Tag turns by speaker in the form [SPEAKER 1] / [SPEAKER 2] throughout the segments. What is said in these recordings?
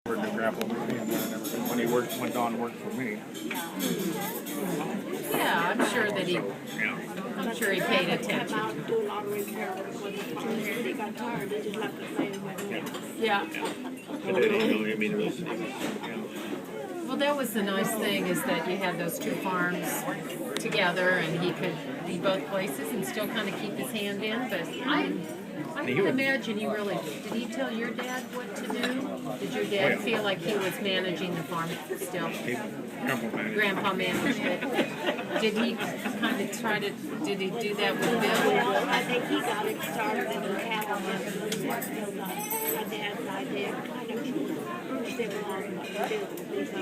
[SPEAKER 1] worked at Grandpa with me and everything when he went on to work for me.
[SPEAKER 2] Yeah, I'm sure that he.
[SPEAKER 1] Yeah.
[SPEAKER 2] I'm sure he paid
[SPEAKER 3] Came
[SPEAKER 2] attention.
[SPEAKER 3] out and do a lot of repair work when he got tired. He just left the plane and went home.
[SPEAKER 2] Yeah.
[SPEAKER 1] But then, I mean, it was,
[SPEAKER 2] Well, that was the nice thing is that you had those two farms together, and he could be both places and still kind of keep his hand in. But I would imagine you really. Did he tell your dad what to do? Did your dad feel like he was managing the farm still? Grandpa managed it. Did he kind of try to? Did he do that with Bill?
[SPEAKER 3] Well, I think he got it started in the cattle business. My dad's idea kind of urged him along what to do because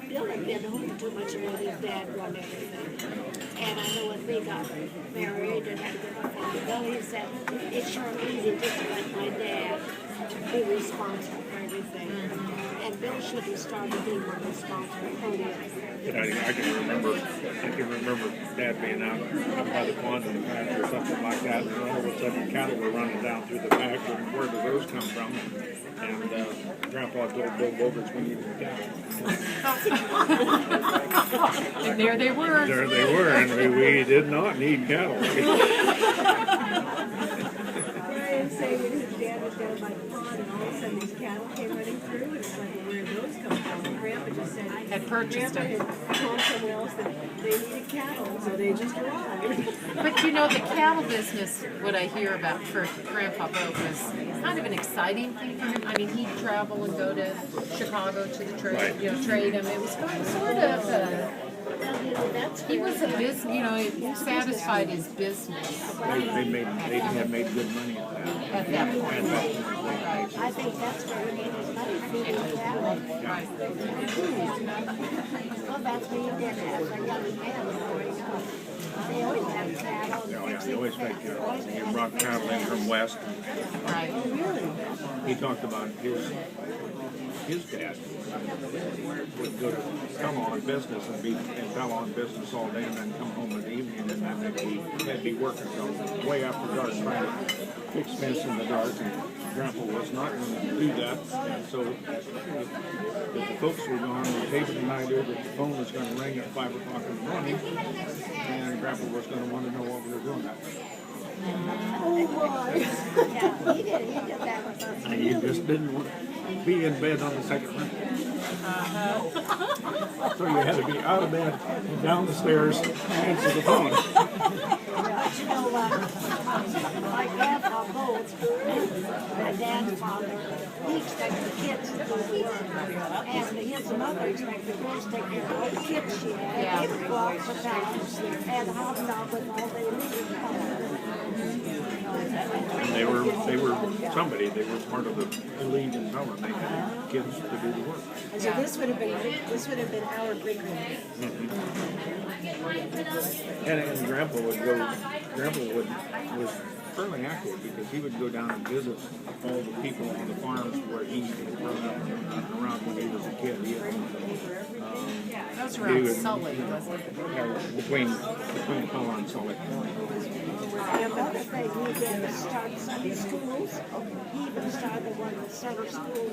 [SPEAKER 3] Bill had been home too much and let his dad run everything. And I know when we got married and had a good family, Bill, he said, it's sure easy just to let my dad be responsible for everything. And Bill should have started being more responsible for him.
[SPEAKER 1] But I can remember Dad being out by the pond in the pasture or something like that, and all of a sudden cattle were running down through the pasture, and where did those come from? And Grandpa told Bill Bogarts we needed a cow.
[SPEAKER 2] And there they were.
[SPEAKER 1] There they were, and we did not need cattle.
[SPEAKER 4] Brian saying that his dad was down by the pond and all of a sudden these cattle came running through and it's like, where did those come from? And Grandpa just said,
[SPEAKER 2] Had purchased them.
[SPEAKER 4] Grandpa had told someone else that they needed cattle, so they just arrived.
[SPEAKER 2] But you know, the cattle business, what I hear about for Grandpa Boat was kind of an exciting thing for him. I mean, he'd travel and go to Chicago to the trade, trade them. It was kind of sort of, he was a business, it satisfied his business
[SPEAKER 1] They had made good money at
[SPEAKER 2] at that point.
[SPEAKER 3] I think that's where he made his money, feeding cattle.
[SPEAKER 2] Right.
[SPEAKER 3] Well, that's what he did as a young man before he got. They always had cattle.
[SPEAKER 1] They always fed cattle. He brought cattle in from west.
[SPEAKER 2] Right.
[SPEAKER 1] He talked about his dad would go to come on business and come on business all day and then come home in the evening and then they'd be working till way after dark trying to fix fence in the dark, and Grandpa was not going to do that. And so if the folks were gone, David and I knew that the phone was going to ring at 5 o'clock in the morning and Grandpa was going to want to know what we were doing that day.
[SPEAKER 3] Yeah, he did that with us.
[SPEAKER 1] And he just didn't want to be in bed on the second night. So you had to be out of bed, down the stairs, and answer the phone.
[SPEAKER 3] But you know what? My grandpa both, my dad's father, he expected the kids to go to work. And his mother expected the girls to take care of all the kids she had.
[SPEAKER 2] Yeah.
[SPEAKER 3] They would go out for towns and hobnob with all they needed.
[SPEAKER 1] They were somebody. They were part of the elite in town. They had kids to do the work.
[SPEAKER 4] And so this would have been our great
[SPEAKER 1] And Grandpa was fairly active because he would go down and visit all the people on the farms where he had grown up around when he was a kid.
[SPEAKER 2] That was around Sully, wasn't it?
[SPEAKER 1] Between Paul and Sully.
[SPEAKER 3] Another thing he did was start Sunday schools. He even started one at Center School.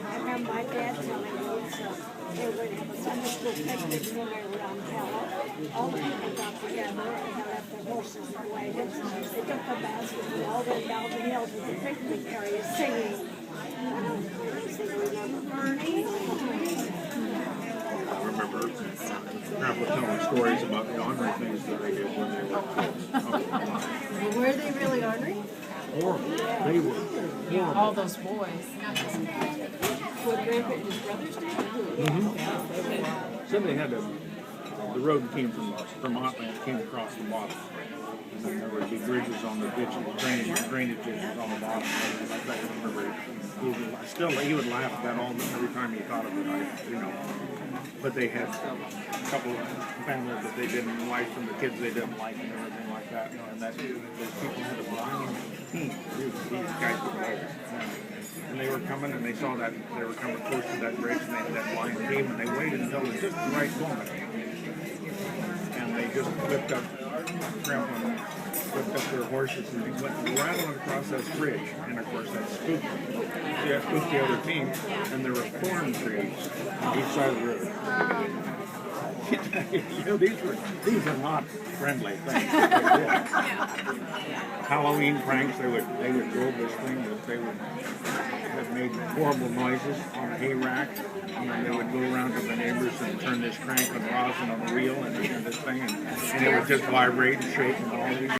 [SPEAKER 3] I remember my dad telling me they were going to have a Sunday school picnic when they were on Pella. All the people got together and they left their horses and wagons. They took the baskets and all went down the hill to the picnic area singing.
[SPEAKER 1] I remember Grandpa telling stories about the ornery things that they did when they were
[SPEAKER 4] Were they really ornery?
[SPEAKER 1] horrible. They were
[SPEAKER 2] Yeah, all those boys.
[SPEAKER 4] What Grandpa and his brothers did?
[SPEAKER 1] So they had the road came from Vermont and it came across the bottom. And then there would be bridges on the ditches, drainage ditches on the bottom. I remember he would laugh at that every time he thought of it. But they had a couple of families that they didn't like, and the kids they didn't like, and everything like that. And that those people had a blind team. These guys were players. And they were coming, and they saw that they were coming close to that bridge, and they had that blind team, and they waited until it was just the right moment. And they just flipped up Grandpa whipped up their horses and they went rattling across that bridge. And of course, that spooked them. So that spooked the other team, and there were thorn trees on each side of the river. You know, these are not friendly things. Halloween pranks, they would drove this thing that they would that made horrible noises on a hay rack, and they would go around to the neighbors and turn this crank and rosin on the wheel and this thing, and it would just vibrate and shake and all these.